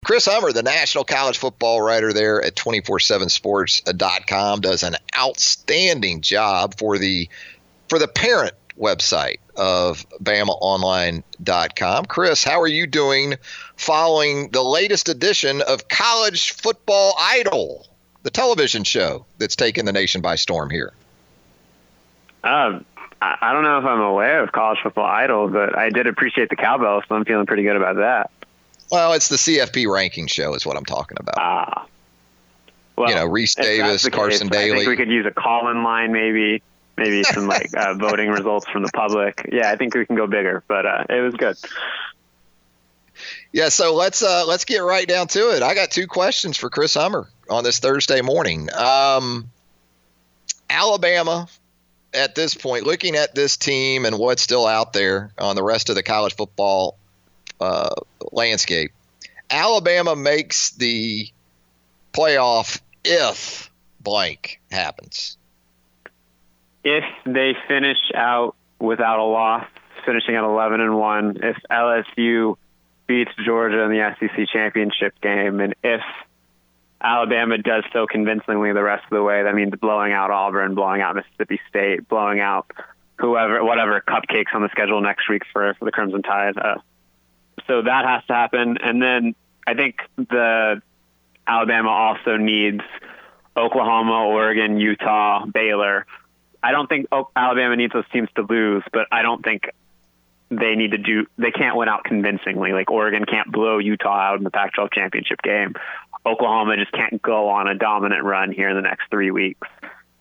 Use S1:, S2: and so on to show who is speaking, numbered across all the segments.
S1: Chris Hummer, the national college football writer there at 247sports.com, does an outstanding job for the parent website of BamaOnline.com. Chris, how are you doing following the latest edition of College Football Idol, the television show that's taken the nation by storm here?
S2: I don't know if I'm aware of College Football Idol, but I did appreciate the cowbell, so I'm feeling pretty good about that.
S1: Well, it's the CFP ranking show is what I'm talking about.
S2: Well,
S1: Reese Davis, Carson Daly.
S2: I think we could use a call-in line maybe some voting results from the public. Yeah, I think we can go bigger, but it was good.
S1: Yeah, so let's get right down to it. I got 2 questions for Chris Hummer on this Thursday morning. Alabama, at this point, looking at this team and what's still out there on the rest of the college football landscape, Alabama makes the playoff if blank happens.
S2: If they finish out without a loss, finishing at 11-1, if LSU beats Georgia in the SEC championship game, and if Alabama does so convincingly the rest of the way, that means blowing out Auburn, blowing out Mississippi State, blowing out whatever cupcakes on the schedule next week for the Crimson Tide. So that has to happen. And then I think the Alabama also needs Oklahoma, Oregon, Utah, Baylor. I don't think Alabama needs those teams to lose, but I don't think they can't win out convincingly. Like Oregon can't blow Utah out in the Pac-12 championship game. Oklahoma just can't go on a dominant run here in the next 3 weeks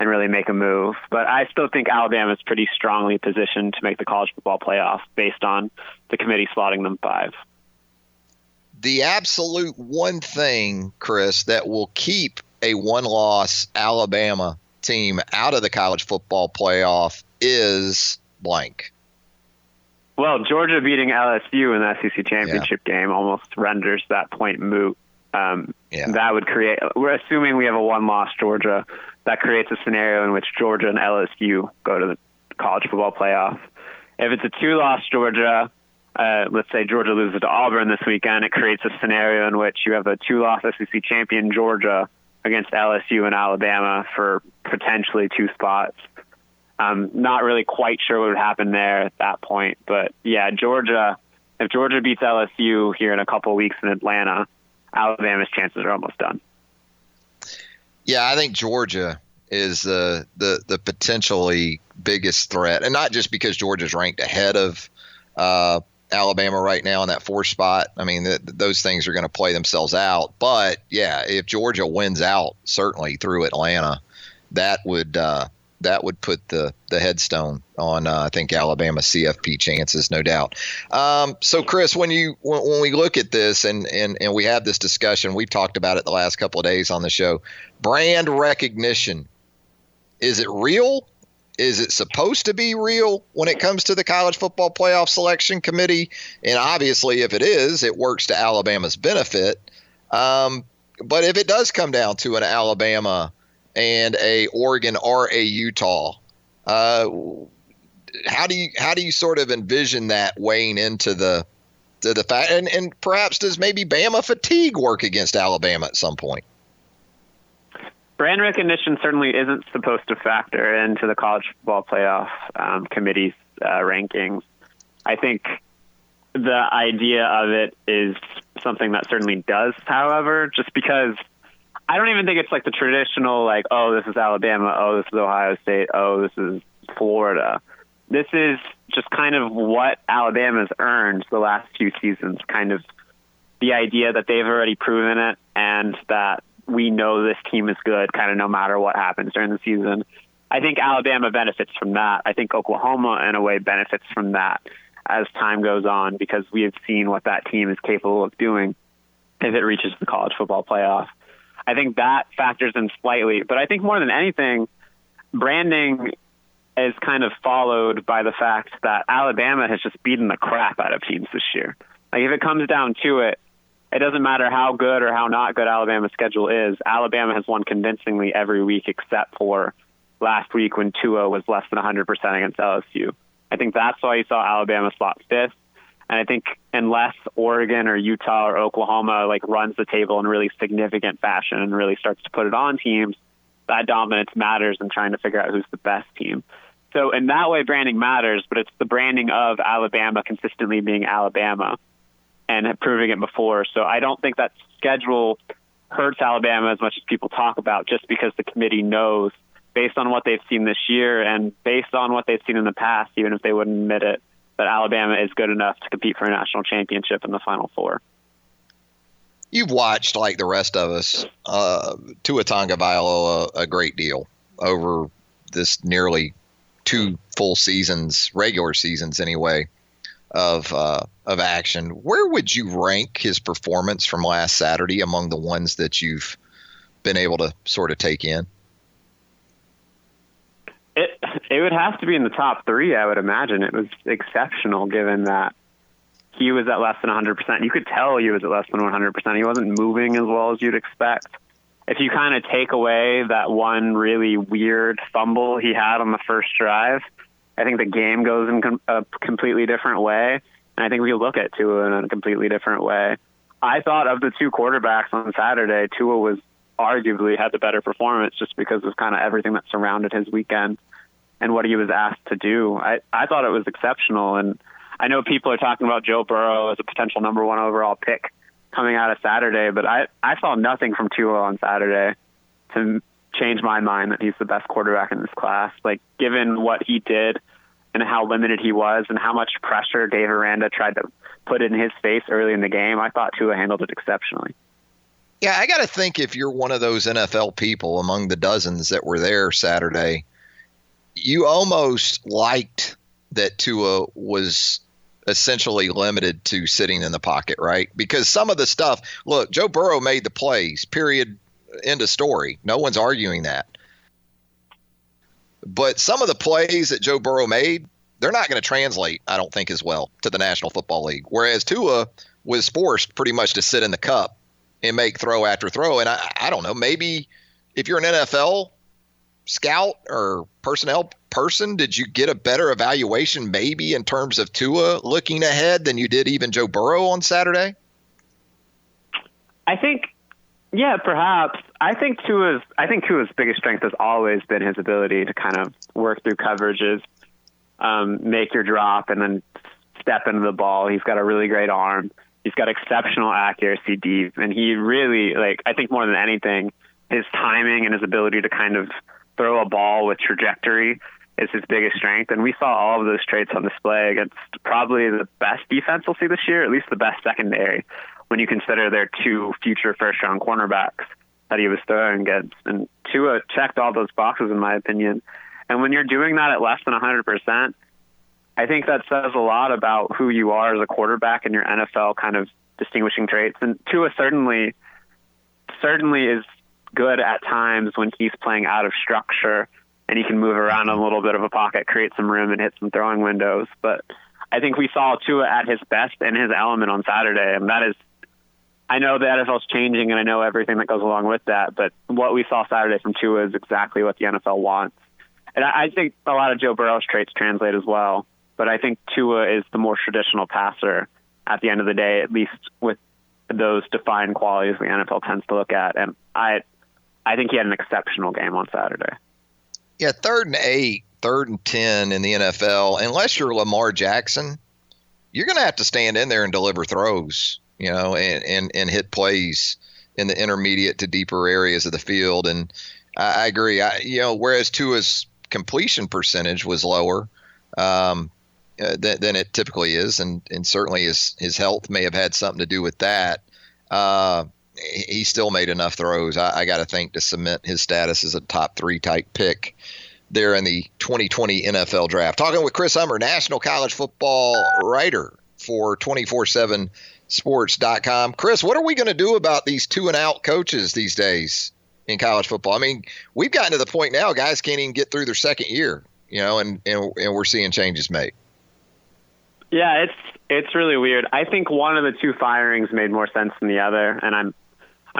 S2: and really make a move. But I still think Alabama is pretty strongly positioned to make the college football playoff based on the committee slotting them 5.
S1: The absolute one thing, Chris, that will keep a one-loss Alabama team out of the college football playoff is blank.
S2: Well, Georgia beating LSU in the SEC championship game almost renders that point moot. That would create, we're assuming we have a one-loss Georgia, that creates a scenario in which Georgia and LSU go to the college football playoff. If it's a 2-loss Georgia, let's say Georgia loses to Auburn this weekend, it creates a scenario in which you have a 2-loss SEC champion Georgia against LSU and Alabama for potentially 2 spots. I'm not really quite sure what would happen there at that point. But, yeah, if Georgia beats LSU here in a couple weeks in Atlanta, Alabama's chances are almost done.
S1: Yeah, I think Georgia is the potentially biggest threat, and not just because Georgia's ranked ahead of Alabama right now in that 4th spot. I mean, those things are going to play themselves out. But yeah, if Georgia wins out, certainly through Atlanta, that would put the headstone on I think Alabama CFP chances, no doubt. So Chris, when we look at this and we have this discussion, we've talked about it the last couple of days on the show. Brand recognition, is it real? Is it supposed to be real when it comes to the College Football Playoff Selection Committee? And obviously, if it is, it works to Alabama's benefit. But if it does come down to an Alabama and a Oregon or a Utah, how do you sort of envision that weighing into the fact? And perhaps does maybe Bama fatigue work against Alabama at some point?
S2: Brand recognition certainly isn't supposed to factor into the college football playoff committee's rankings. I think the idea of it is something that certainly does, however, just because I don't even think it's like the traditional, like, oh, this is Alabama, oh, this is Ohio State, oh, this is Florida. This is just kind of what Alabama's earned the last few seasons, kind of the idea that they've already proven it and that we know this team is good kind of no matter what happens during the season. I think Alabama benefits from that. I think Oklahoma, in a way, benefits from that as time goes on because we have seen what that team is capable of doing if it reaches the college football playoff. I think that factors in slightly. But I think more than anything, branding is kind of followed by the fact that Alabama has just beaten the crap out of teams this year. Like if it comes down to it, it doesn't matter how good or how not good Alabama's schedule is. Alabama has won convincingly every week except for last week when Tua was less than 100% against LSU. I think that's why you saw Alabama slot 5th. And I think unless Oregon or Utah or Oklahoma like runs the table in really significant fashion and really starts to put it on teams, that dominance matters in trying to figure out who's the best team. So in that way, branding matters, but it's the branding of Alabama consistently being Alabama and proving it before. So I don't think that schedule hurts Alabama as much as people talk about, just because the committee knows, based on what they've seen this year and based on what they've seen in the past, even if they wouldn't admit it, that Alabama is good enough to compete for a national championship in the Final Four.
S1: You've watched, like the rest of us, Tua Tagovailoa a great deal over this nearly 2 full seasons, regular seasons anyway, of action. Where would you rank his performance from last Saturday among the ones that you've been able to sort of take in?
S2: It would have to be in the top 3, I would imagine. It was exceptional, given that he was at less than 100%. You could tell he was at less than 100%. He wasn't moving as well as you'd expect. If you kind of take away that one really weird fumble he had on the first drive, I think the game goes in a completely different way. And I think we look at Tua in a completely different way. I thought of the 2 quarterbacks on Saturday, Tua was arguably had the better performance just because of kind of everything that surrounded his weekend and what he was asked to do. I thought it was exceptional. And I know people are talking about Joe Burrow as a potential number 1 overall pick coming out of Saturday, but I saw nothing from Tua on Saturday to change my mind that he's the best quarterback in this class. Like, given what he did and how limited he was and how much pressure Dave Aranda tried to put in his face early in the game, I thought Tua handled it exceptionally.
S1: Yeah, I got to think, if you're one of those NFL people among the dozens that were there Saturday, you almost liked that Tua was essentially limited to sitting in the pocket, right? Because some of the stuff, look, Joe Burrow made the plays, period, end of story. No one's arguing that. But some of the plays that Joe Burrow made, they're not going to translate, I don't think, as well to the National Football League. Whereas Tua was forced pretty much to sit in the cup and make throw after throw. And I don't know, maybe if you're an NFL scout or personnel person, did you get a better evaluation maybe in terms of Tua looking ahead than you did even Joe Burrow on Saturday?
S2: I think, yeah, perhaps. I think Tua's biggest strength has always been his ability to kind of work through coverages, make your drop, and then step into the ball. He's got a really great arm. He's got exceptional accuracy deep, and he really, I think more than anything, his timing and his ability to kind of throw a ball with trajectory is his biggest strength. And we saw all of those traits on display against probably the best defense we'll see this year, at least the best secondary, when you consider their 2 future first-round cornerbacks that he was throwing against. And Tua checked all those boxes, in my opinion. And when you're doing that at less than 100%, I think that says a lot about who you are as a quarterback and your NFL kind of distinguishing traits. And Tua certainly is good at times when he's playing out of structure and he can move around in a little bit of a pocket, create some room, and hit some throwing windows. But I think we saw Tua at his best in his element on Saturday, and that is, I know the NFL's changing, and I know everything that goes along with that, but what we saw Saturday from Tua is exactly what the NFL wants. And I think a lot of Joe Burrow's traits translate as well, but I think Tua is the more traditional passer at the end of the day, at least with those defined qualities the NFL tends to look at. And I think he had an exceptional game on Saturday.
S1: Yeah, 3rd and 8, 3rd and 10 in the NFL, unless you're Lamar Jackson, you're going to have to stand in there and deliver throws, and hit plays in the intermediate to deeper areas of the field. And I agree. Whereas Tua's completion percentage was lower than it typically is, and certainly his health may have had something to do with that. He still made enough throws, I got to think, to cement his status as a top 3 type pick there in the 2020 NFL draft. Talking with Chris Hummer, national college football writer for 247sports.com. Chris, what are we going to do about these 2-and-out coaches these days in college football? I mean, we've gotten to the point now guys can't even get through their second year, and we're seeing changes made.
S2: Yeah, it's really weird. I think one of the 2 firings made more sense than the other, and I'm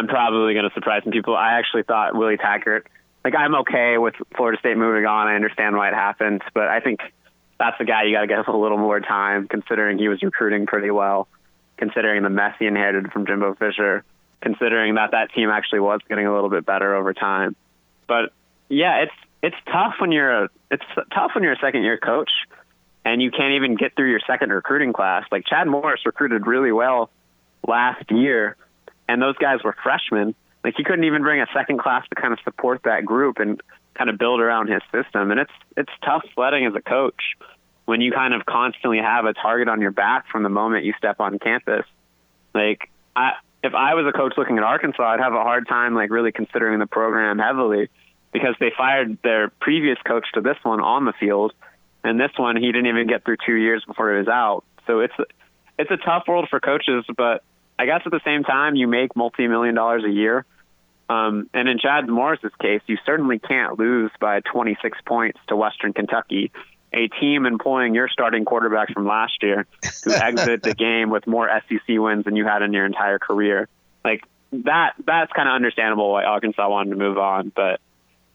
S2: probably going to surprise some people. I actually thought Willie Taggart, I'm okay with Florida State moving on. I understand why it happened, but I think that's the guy you got to give a little more time, considering he was recruiting pretty well, considering the mess he inherited from Jimbo Fisher, considering that team actually was getting a little bit better over time. But yeah, it's tough when you're a second-year coach and you can't even get through your second recruiting class. Like Chad Morris recruited really well last year, and those guys were freshmen. Like he couldn't even bring a second class to kind of support that group and kind of build around his system. And it's tough sledding as a coach when you kind of constantly have a target on your back from the moment you step on campus. Like if I was a coach looking at Arkansas, I'd have a hard time like really considering the program heavily, because they fired their previous coach to this one on the field, and this one he didn't even get through 2 years before he was out. So it's a tough world for coaches, but I guess at the same time you make multi-million dollars a year. And in Chad Morris's case, you certainly can't lose by 26 points to Western Kentucky, a team employing your starting quarterback from last year, who exited the game with more SEC wins than you had in your entire career. Like that's kind of understandable why Arkansas wanted to move on. But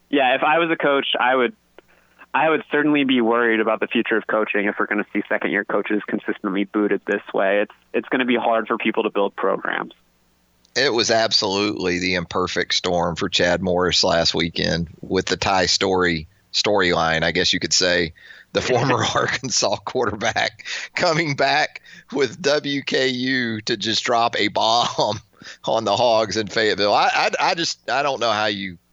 S2: yeah, if I was a coach, I would certainly be worried about the future of coaching if we're going to see second-year coaches consistently booted this way. It's going to be hard for people to build programs.
S1: It was absolutely the imperfect storm for Chad Morris last weekend with the Ty storyline, I guess you could say. The former Arkansas quarterback coming back with WKU to just drop a bomb on the Hogs in Fayetteville. I don't know how you –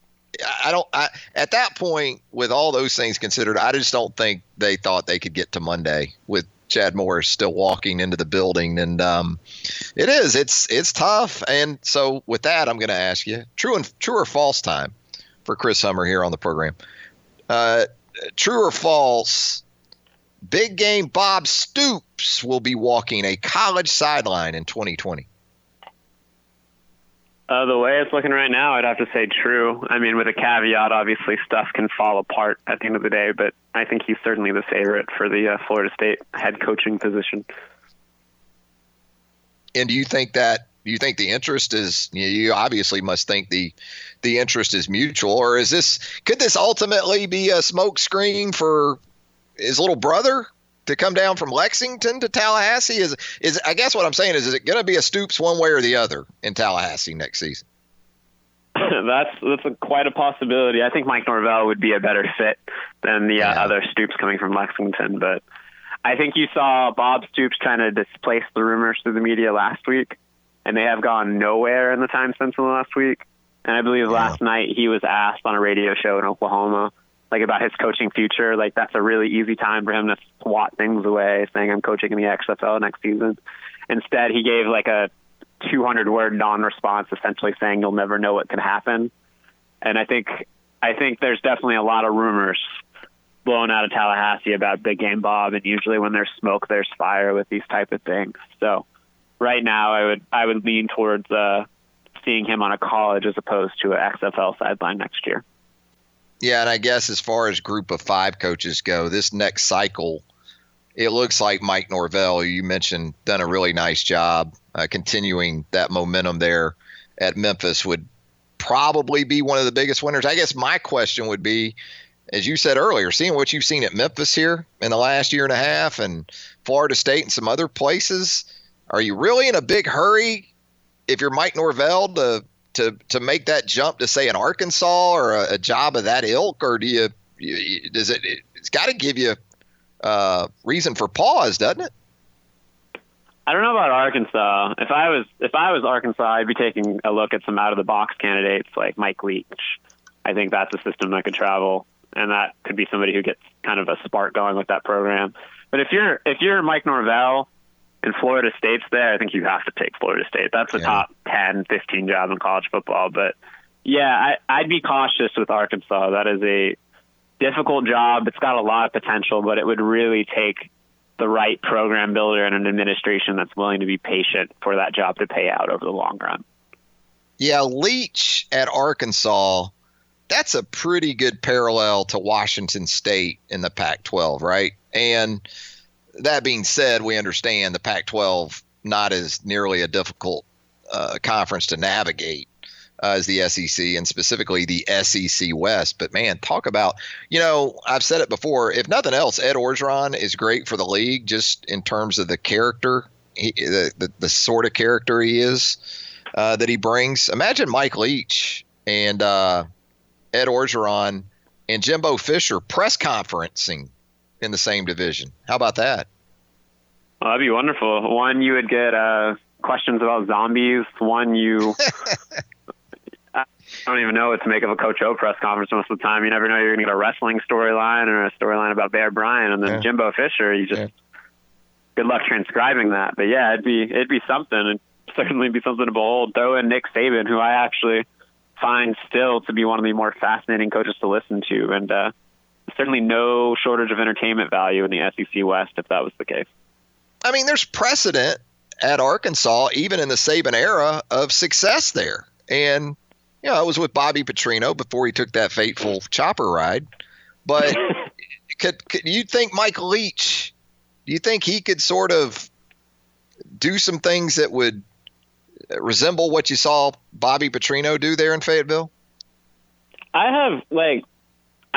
S1: at that point, with all those things considered, I just don't think they thought they could get to Monday with Chad Morris still walking into the building. And it's tough. And so with that, I'm going to ask you, true or false time for Chris Hummer here on the program. True or false, big game Bob Stoops will be walking a college sideline in 2020?
S2: The way it's looking right now, I'd have to say true. I mean, with a caveat, obviously stuff can fall apart at the end of the day, but I think he's certainly the favorite for the Florida State head coaching position.
S1: And do you think the interest is, you obviously must think the interest is mutual, or could this ultimately be a smokescreen for his little brother to come down from Lexington to Tallahassee? Is I guess what I'm saying is it going to be a Stoops one way or the other in Tallahassee next season?
S2: That's quite a possibility. I think Mike Norvell would be a better fit than the other Stoops coming from Lexington, but I think you saw Bob Stoops trying to displace the rumors through the media last week, and they have gone nowhere in the time since the last week. And I believe last night he was asked on a radio show in Oklahoma, like about his coaching future. Like that's a really easy time for him to swat things away, saying I'm coaching in the XFL next season. Instead, he gave like a 200-word non-response, essentially saying you'll never know what could happen. And I think there's definitely a lot of rumors blown out of Tallahassee about Big Game Bob, and usually when there's smoke, there's fire with these type of things. So right now, I would lean towards seeing him on a college as opposed to an XFL sideline next year.
S1: Yeah, and I guess as far as group of five coaches go, this next cycle, it looks like Mike Norvell, who you mentioned, done a really nice job continuing that momentum there at Memphis, would probably be one of the biggest winners. I guess my question would be, as you said earlier, seeing what you've seen at Memphis here in the last year and a half and Florida State and some other places, are you really in a big hurry if you're Mike Norvell to make that jump to, say, an Arkansas or a job of that ilk, or it's got to give you reason for pause, doesn't it?
S2: I don't know about Arkansas. If I was Arkansas, I'd be taking a look at some out of the box candidates like Mike Leach. I think that's a system that could travel, and that could be somebody who gets kind of a spark going with that program. But if you're Mike Norvell and Florida State's there, I think you have to take Florida State. That's a top 10, 15 job in college football. But yeah, I'd be cautious with Arkansas. That is a difficult job. It's got a lot of potential, but it would really take the right program builder and an administration that's willing to be patient for that job to pay out over the long run.
S1: Yeah, Leach at Arkansas, that's a pretty good parallel to Washington State in the Pac-12, right? And that being said, we understand the Pac-12 not as nearly a difficult conference to navigate. is the SEC, and specifically the SEC West. But man, talk about, I've said it before, if nothing else, Ed Orgeron is great for the league just in terms of the character, the sort of character he is, that he brings. Imagine Mike Leach and Ed Orgeron and Jimbo Fisher press conferencing in the same division. How about that?
S2: Well, that'd be wonderful. One, you would get questions about zombies. One, I don't even know what to make of a Coach O press conference most of the time. You never know, you're going to get a wrestling storyline or a storyline about Bear Bryant, and then Jimbo Fisher. Good luck transcribing that. But yeah, it'd be something. It'd certainly be something to behold. Throw in Nick Saban, who I actually find still to be one of the more fascinating coaches to listen to, and certainly no shortage of entertainment value in the SEC West if that was the case.
S1: I mean, there's precedent at Arkansas, even in the Saban era, of success there. And, it was with Bobby Petrino before he took that fateful chopper ride. But could you think Mike Leach, do you think he could sort of do some things that would resemble what you saw Bobby Petrino do there in Fayetteville?
S2: I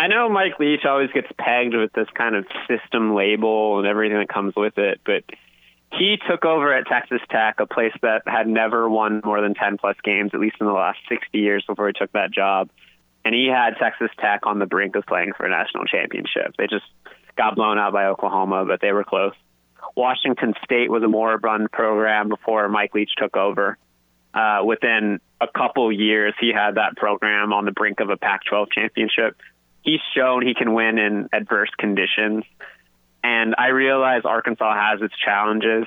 S2: know Mike Leach always gets pegged with this kind of system label and everything that comes with it, but he took over at Texas Tech, a place that had never won more than 10-plus games, at least in the last 60 years before he took that job. And he had Texas Tech on the brink of playing for a national championship. They just got blown out by Oklahoma, but they were close. Washington State was a moribund program before Mike Leach took over. Within a couple years, he had that program on the brink of a Pac-12 championship. He's shown he can win in adverse conditions. And I realize Arkansas has its challenges,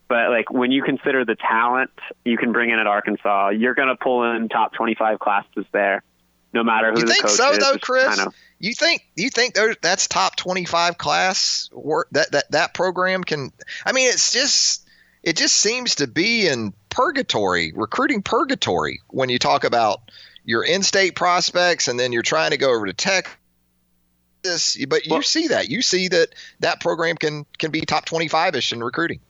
S2: but when you consider the talent you can bring in at Arkansas, you're going to pull in top 25 classes there, no matter who the coach is.
S1: You think so, though, Chris? You think that's top 25 class? That program can? I mean, it just seems to be in recruiting purgatory when you talk about your in-state prospects, and then you're trying to go over to Tech. But you see that program can be top 25-ish in recruiting.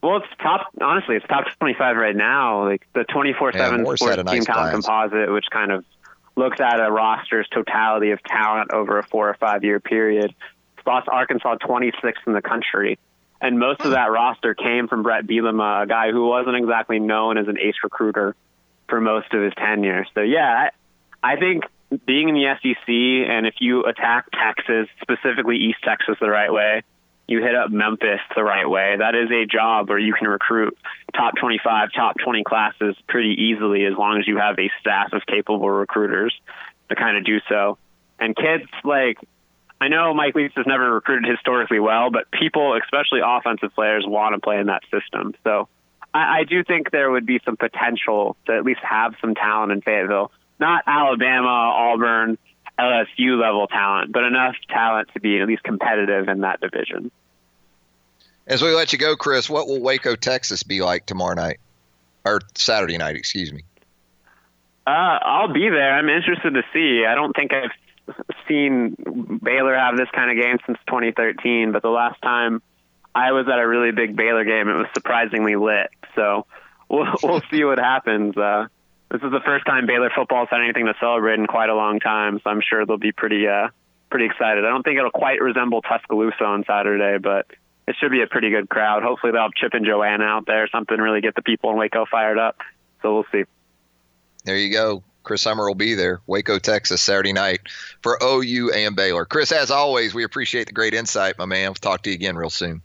S2: Well, it's top 25 right now. Like the 24/7 sports team talent composite, which kind of looks at a roster's totality of talent over a 4 or 5 year period, spots Arkansas 26th in the country. And most of that roster came from Brett Bielema, a guy who wasn't exactly known as an ace recruiter for most of his tenure. So yeah, I think being in the SEC, and if you attack Texas, specifically East Texas, the right way, you hit up Memphis the right way, that is a job where you can recruit top 25, top 20 classes pretty easily, as long as you have a staff of capable recruiters to kind of do so. And kids, I know Mike Leach has never recruited historically well, but people, especially offensive players, want to play in that system. So I do think there would be some potential to at least have some talent in Fayetteville. Not Alabama, Auburn, LSU level talent, but enough talent to be at least competitive in that division.
S1: As we let you go, Chris, what will Waco, Texas be like tomorrow night? Or Saturday night, excuse me.
S2: I'll be there. I'm interested to see. I don't think I've seen Baylor have this kind of game since 2013, but the last time I was at a really big Baylor game, it was surprisingly lit. So we'll see what happens. This is the first time Baylor football's had anything to celebrate in quite a long time, so I'm sure they'll be pretty excited. I don't think it'll quite resemble Tuscaloosa on Saturday, but it should be a pretty good crowd. Hopefully they'll have Chip and Joanna out there, something to really get the people in Waco fired up. So we'll see.
S1: There you go. Chris Summer will be there, Waco, Texas, Saturday night for OU and Baylor. Chris, as always, we appreciate the great insight, my man. We'll talk to you again real soon.